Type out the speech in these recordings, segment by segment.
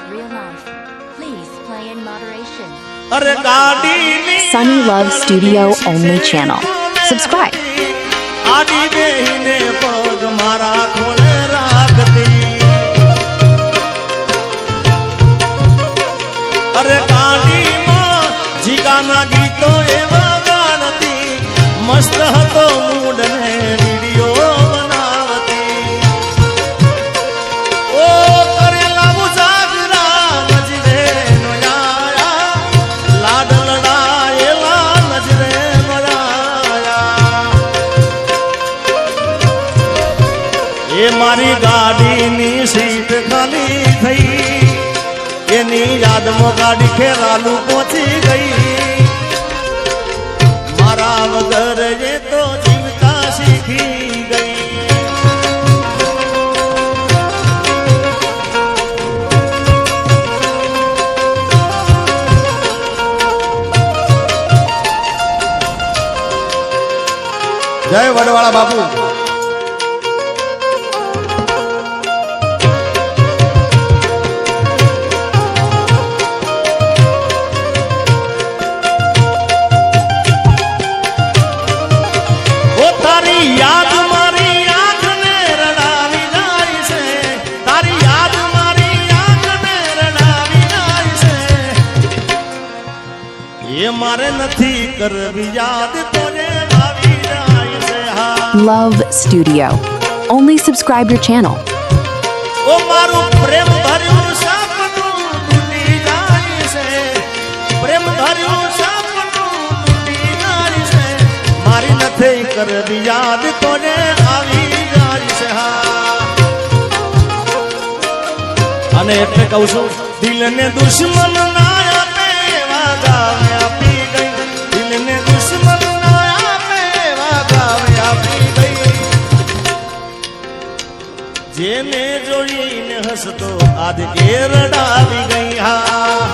real life. Please play in moderation. Sunny Love Studio Only Channel. Subscribe. આડી બેહીને પગ મારા ખોળે રાખતી અરે ગાડીમાં જીગાના ગીતો એવા ગાતી મસ્ત હતો મૂડ ને વિડિયો બનાવતી ઓ કરેલા મુજાગરા નજરે નયા લાડ લડાયેલા નજરે એ મારી ગાડીની સીટ ખાલી થઈ એની યાદમાં ગાડી ખેરાલું પહોંચી ગઈ મારા વગર એ તો જીવતા શીખી ગઈ જય વડવાળા બાપુ મારે નથી કરવી યાદ તોને આવી જાય છે હા Love Studio. Only subscribe your channel. ઓ મારું પ્રેમ ભર્યું સપનું તૂટી જાય છે પ્રેમ ભર્યું સપનું તૂટી જાય છે મારી નથી કરવી યાદ તોને આવી જાય છે હા અને એટલે કહું છું દિલને દુશ્મન ના આપે વાગાવે આપી ગઈ દિલને દુશ્મન ના આપે વાગાવે આપી ગઈ જેને જોઈને હસતો આજ કે રડાવી ગઈ હા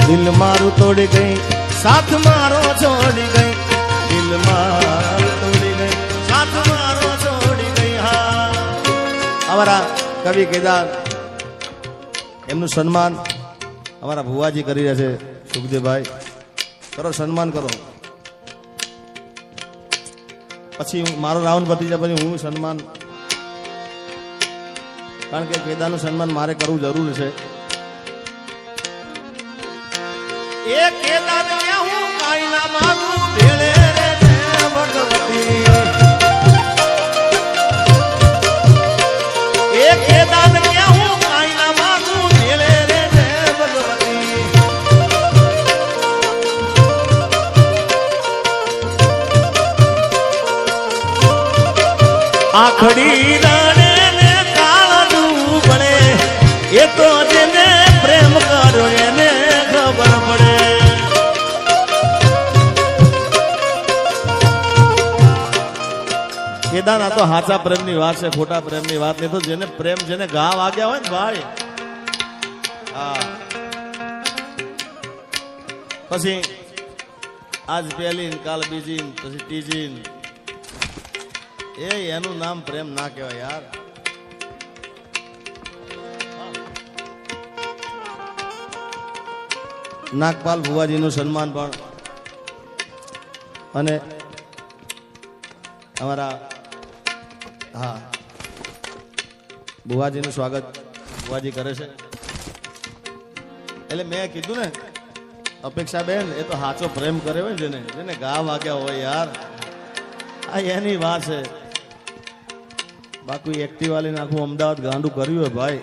દિલ મારું તોડી ગઈ સાથ મારો છોડી ગઈ દિલ મારું તોડી ગઈ સાથ મારો છોડી ગઈ હા અમારા કવિ કેદાર એમનું સન્માન અમારા ભુવાજી કરી રહ્યા છે સુખદેવભાઈ કરો સન્માન કરો પછી મારો રાઉન્ડ પતી જાય પછી હું સન્માન કારણ કે કેદારનું સન્માન મારે કરવું જરૂર છે એ કેદાર ને હું કાઈ ના માંગુ ભેળે રે ભગવતી એ કેદાર ને હું કાઈ ના માંગુ ભેળે રે ભગવતી આખડી રાણે ને કાળું પડે એ તો જેને પ્રેમ કર્યો એને ખબર પડે કેદાર આ તો હાચા પ્રેમની વાત છે ખોટા પ્રેમની વાત નહીં તો જેને પ્રેમ જેને ઘા વાગ્યા હોય ને ભાઈ હા પછી આજ પહેલી કાલ બીજી પછી ત્રીજી એનું નામ પ્રેમ ના કહેવાય યાર નાગપાલ ભુવાજીનું સન્માન પણ અને અમારા હા ભુવાજીનું સ્વાગત ભુવાજી કરે છે એટલે મેં કીધું ને અપેક્ષા બેન એ તો સાચો પ્રેમ કરે હોય જેને જેને ગા વાગ્યા હોય યાર આ એની વાત છે બાકી એક્ટિવા લઈને આખું અમદાવાદ ગાંડું કર્યું હોય ભાઈ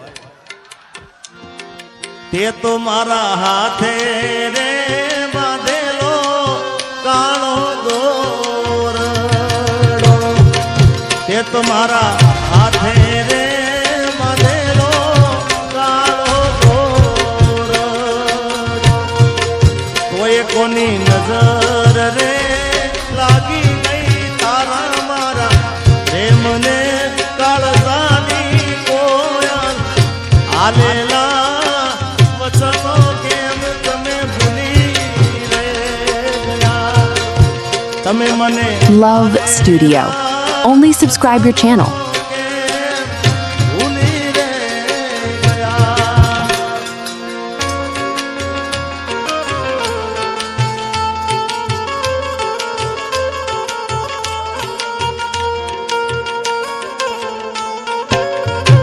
તે તો મારા હાથે રે બાંધેલો કાળો દોરડો તે તો મારા હાથે રે બાંધેલો કાળો દોરડો કોઈ કોની નજર રે લાગી ગઈ તારા મારા પ્રેમને કાળજાની કોયલ આલેલા તમે મને Love Studio. Only subscribe your channel. ભૂલી રે ગયા.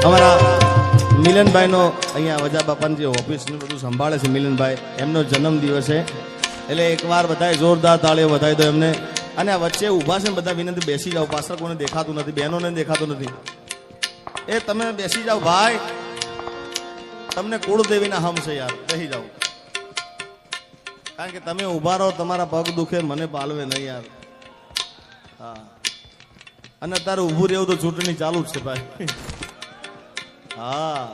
અમારા મિલનભાઈનો અહીંયા વજા બાપાની જે ઓફિસનું બધું સંભાળે છે મિલનભાઈ, એમનો જન્મદિવસ છે એટલે એકવાર બધાએ જોરદાર તાળીઓ વધાવી દો એમને. અને આ વચ્ચે ઊભા છે ને બધા વિનંતી બેસી જાઓ, પાછળ કોઈને દેખાતું નથી, બહેનોને દેખાતું નથી. એ તમે બેસી જાઓ ભાઈ, તમને કુળદેવીના હમ છે યાર, બેસી જાઓ. કારણ કે તમે ઊભા રહો, તમારા પગ દુખે, મને પાલવે નહીં યાર. હા, અને અત્યારે ઊભું રહેવું તો ચૂંટણી ચાલુ જ છે ભાઈ. હા,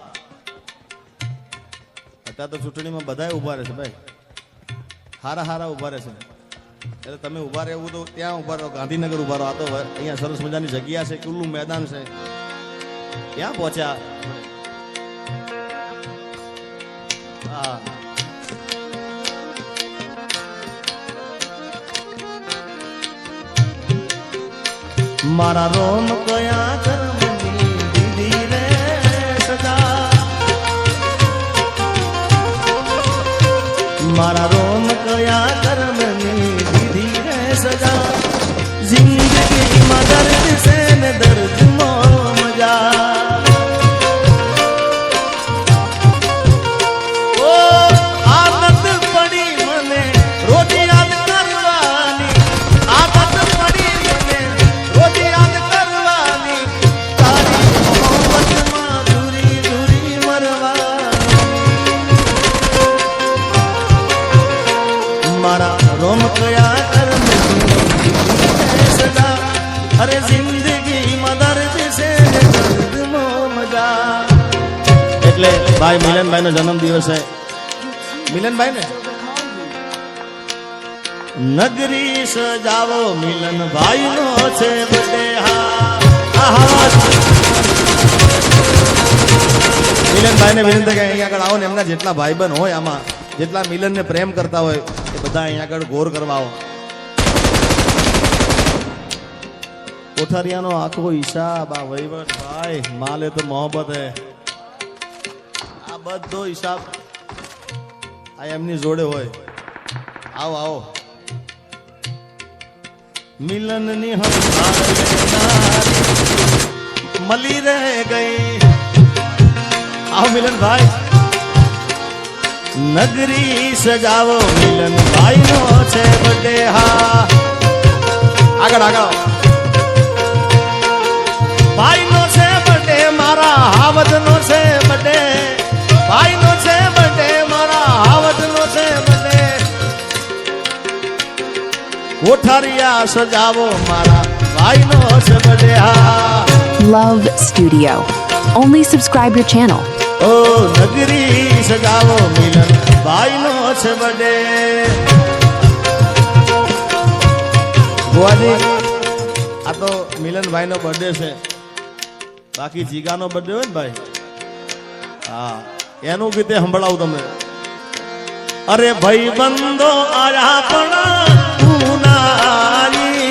અત્યારે તો ચૂંટણીમાં બધા ઉભા રહેશે ભાઈ, હારા હારા ઉભા રહેશે. એટલે તમે ઉભા રહેવું તો ત્યાં ઉભા રહો, ગાંધીનગર ઉભા રહો. આ તો અહીંયા સરસ મજાની જગ્યા છે, ખુલ્લું મેદાન છે, ક્યાં પહોંચ્યા. હા, મારા રોમ કયા કર્મની દીધી રે સદા, મારા રોમ કયા કર્મની દીધી રે સજા. જિંદગીમાં દર્દ છે ને દર્દમાં મજા. ઓ આદત પડી મને રોજ યાદ કરવાની, આદત પડી મને રોજ યાદ કરવાની, તારી મોહબ્બતમાં દૂરી દૂરી મરવાની. મારા રોમ કયા કર્મની સદા, અરે જિંદગીમાં દર્દ છે દર્દમાં મજા. એટલે ભાઈ મિલનભાઈનો જન્મદિવસ છે. મિલનભાઈ ને નગરી સજાવો, મિલનભાઈનો છે બર્થડે. મિલનભાઈને વિનંતી કે અહીંયા આગળ આવો ને, એમના જેટલા ભાઈબંધ હોય આમાં, જેટલા મિલનને પ્રેમ કરતા હોય એ બધા અહીંયા આગળ ગોર કરવા આવો. કોઠારિયાનો આખો હિસાબ, આ વહીવટ ભાઈ, માલે તો મોહબ્બત હે. આ બધો હિસાબ આ એમની જોડે હોય. આવો આવો, મિલનની મળી રહે ગઈ. આવો મિલનભાઈ, નગરી સજાવો, મિલનભાઈનો છે બર્થડે. હા, આગળ આગળ. ભાઈનો છે બર્થડે, મારા હાવદનો છે બર્થડે. ભાઈનો છે બર્થડે, મારા હાવદનો છે બર્થડે. કોઠારિયા સજાવો, મારા ભાઈનો છે બર્થડે. હા, Love Studio. Only subscribe your channel. ઓ નગરી સજાવો, મિલન ભાઈનો છે બર્થડે. ભુવાજી, આ તો મિલનભાઈનો બર્થડે છે, બાકી જીગાનો બર્થડે હોય ને ભાઈ, હા, એનું ગીતે સંભળાવું તમને. અરે ભાઈ બંધો આયા પણ તું ના આવી,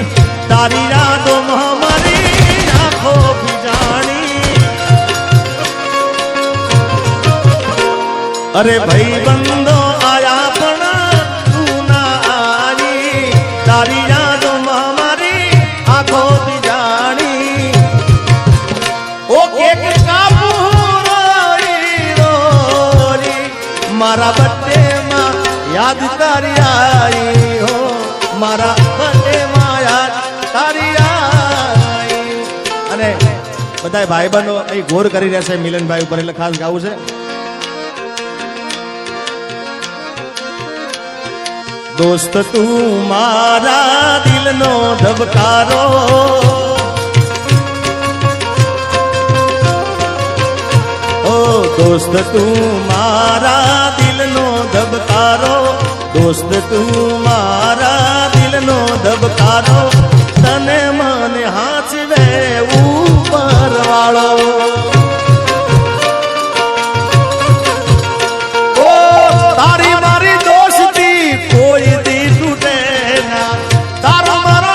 તારી યાદોમાં મારી આંખો ભીજાણી. અરે ભાઈ બંધો આયા પણ તું ના આવી, તારી યાદોમાં મારી આંખો ભીજાણી. ઓ કેક કાપુ રોઈ રોઈ, મારા બર્થડે માં યાદ તારી આવી હો, મારા બર્થડે માં યાદ તારી આવી. અને બધા ભાઈબંધો અહીં ગોર કરી રહ્યા છે મિલનભાઈ ઉપર, એટલે ખાસ ગાવું છે. દોસ્ત તું મારા દિલનો ધબકારો, ઓ દોસ્ત તું મારા દિલનો ધબકારો, દોસ્ત તું મારા દિલનો ધબકારો. તને મને હાચવે ઉપર વાળો. ઓ તારી મારી દોસ્તી કોઈ દી તૂટે ના, તારો મારો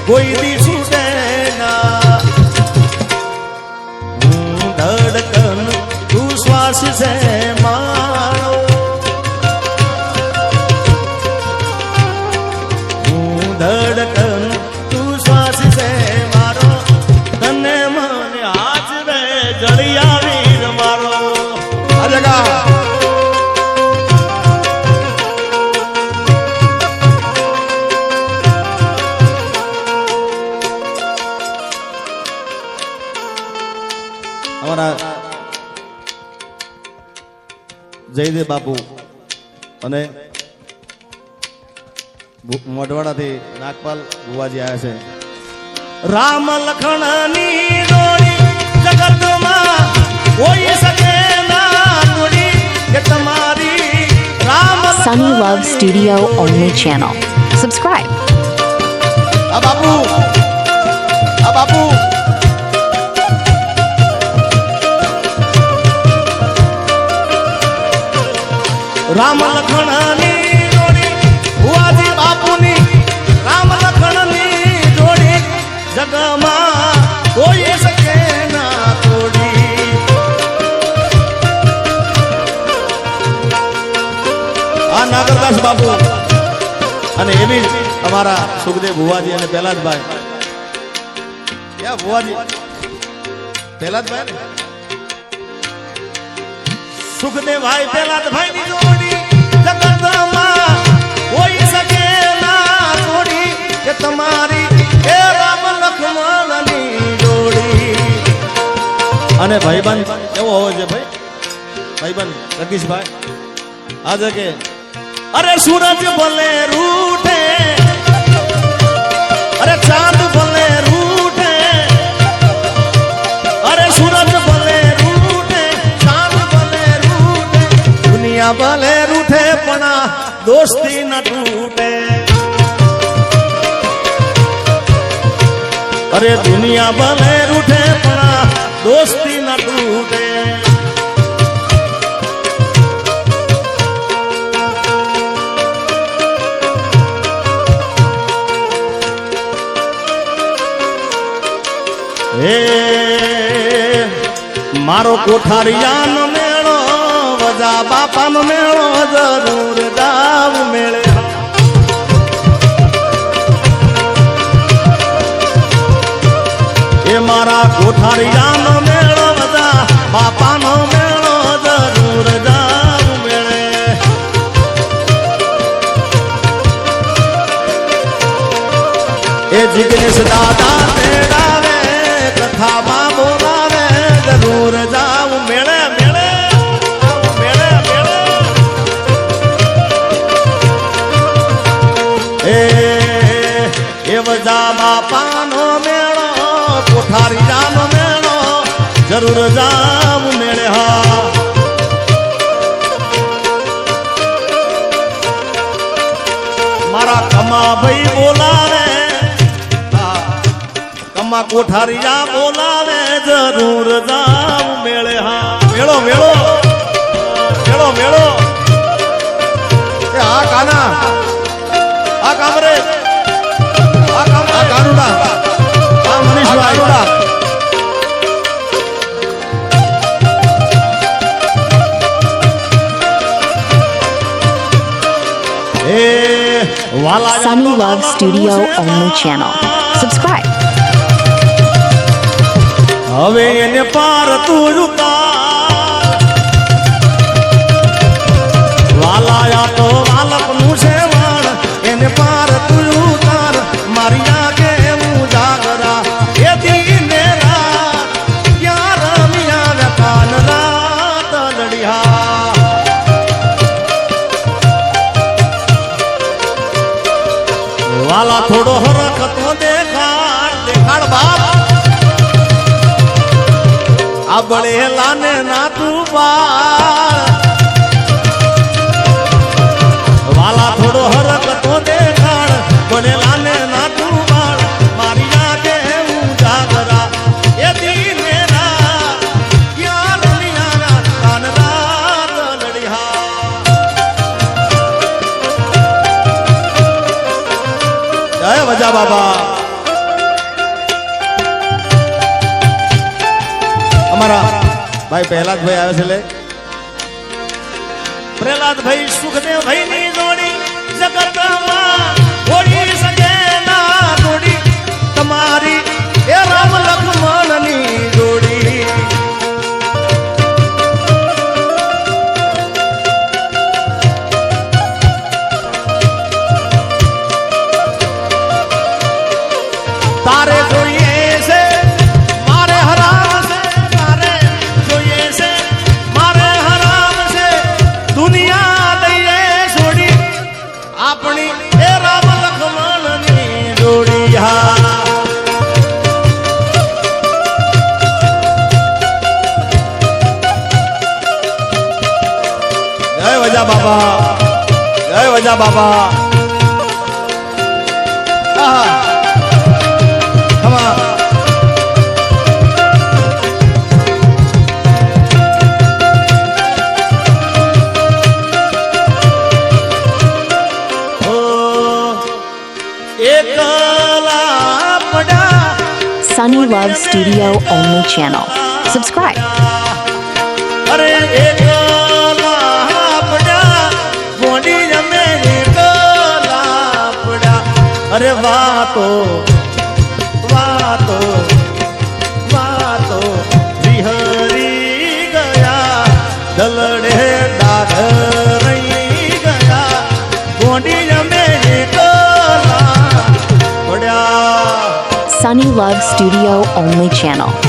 કોઈ દી છૂટે ના. ધડકન તું શ્વાસ છે મારો, ધડકન તું શ્વાસ છે મારો, તને મને આજ રે જળિયા વીર મારો. આ જગા અમારા જયદેવ બાપુ અને મોઢવાડાથી નાગપાલ ભુવાજી આવ્યા છે. રામ લખણની જોડી જગતમાં કોઈ શકે ના જોડી કે તમારી. Ram Sunny Love Studio only channel. Subscribe. આ બાપુ, આ બાપુ રામ લખણની જોડી ભુવાજી બાપુની. રામ લખણની જોડી જગમાં કોઈ શકે ના તોડી. આ નાગરદાસ બાપુ અને એવી જ અમારા સુખદેવ ભુવાજી અને પહેલાદભાઈ. ક્યાં ભુવાજી? પહેલાદભાઈ ને સુખદેવભાઈ પહેલાદભાઈ ની જોડી જગતમાં કોઈ શકે ના જોડી કે તમારી. એ રામ લક્ષ્મણની જોડી. અને ભાઈબંધ કેવો હોવો છે ભાઈ? ભાઈબંધ જગદીશભાઈ આજે કે અરે સૂરજ ભલે રૂઠે, અરે ચાંદ ભલે રૂઠે, અરે સૂરજ ભલે રૂઠે, ચાંદ ભલે રૂઠે, દુનિયા ભલે રૂઠે પણ આ દોસ્તી ન તૂટે. અરે દુનિયા ભલે રૂઠે પણ આ દોસ્તી ન તૂટે. હે મારો કોઠારિયાનો મેળો, વજા બાપાનો મેળો, જરૂર જાવ મેળે. એ મારા કોઠારિયાનો મેળો, વજા બાપાનો મેળો, જરૂર જાવ મેળે. એ જિગ્નેશ દાદા તેડાવે, કથામાં બોલાવે, જરૂર જાવ મેળે મેળે મેળે મેળે. એ વજા બાપાનો મેળો, કોઠારીયાનો મેળો, જરૂર જાવ મેળે. હા મારા કમા ભાઈ બોલાવે, કમા કોઠારીયા બોલાવે, જરૂર જાવ મેળે. હા મેળો મેળો મેળો મેળો. આ કાના, આ કામરે, આ કાનુડા, આ મનીષભાઈ. Sunny Love Studio only channel. Subscribe. હવે એને પાર તું ઉતાર, વાલાયા તો વાલકનું છે વાણ. એને પાર તું ઉતાર, મારી આગે હું જાગરા. એ દીને રાત ક્યાં રમ્યા વ્યથાન રાત લડિયા. વાલા થોડો હરખ તો દેખાડ, દેખાડ બાપ. આ બળેલા ને ના તું બાળ, વાલા થોડો હરખ તો દેખાડ, બળેલા ને ના તું બાળ. મારી આગે હું જાગરા. એ દીને રાત ક્યાં રમ્યા કાન રાત લડિયા. જય વજા બાબા. અમારા ભાઈ પ્રહલાદભાઈ આવે છે લે પ્રહલાદભાઈ સુખદેવભાઈ ની જોડી જગતમાં હોડી શકે ના જોડી તમારી એ રામ લક્ષ્મણ ની જોડી તારે જોઈએ છે મારે હરામ છે તારે જોઈએ છે મારે હરામ છે દુનિયા દઈએ છોડી આપણી એ રામ લક્ષ્મણ ની જોડી હા જય વજા બાબા જય વજા બાબા આહા Come on. Sunny Love Studio only channel. Subscribe. अरे एकला पड़ा गोंडी जमे एकला पड़ा अरे वातो वातो वातो विहरी गया दलड़े दाद रही गया गोंडी जमे एकला पड़ा Sunny Love Studio only channel.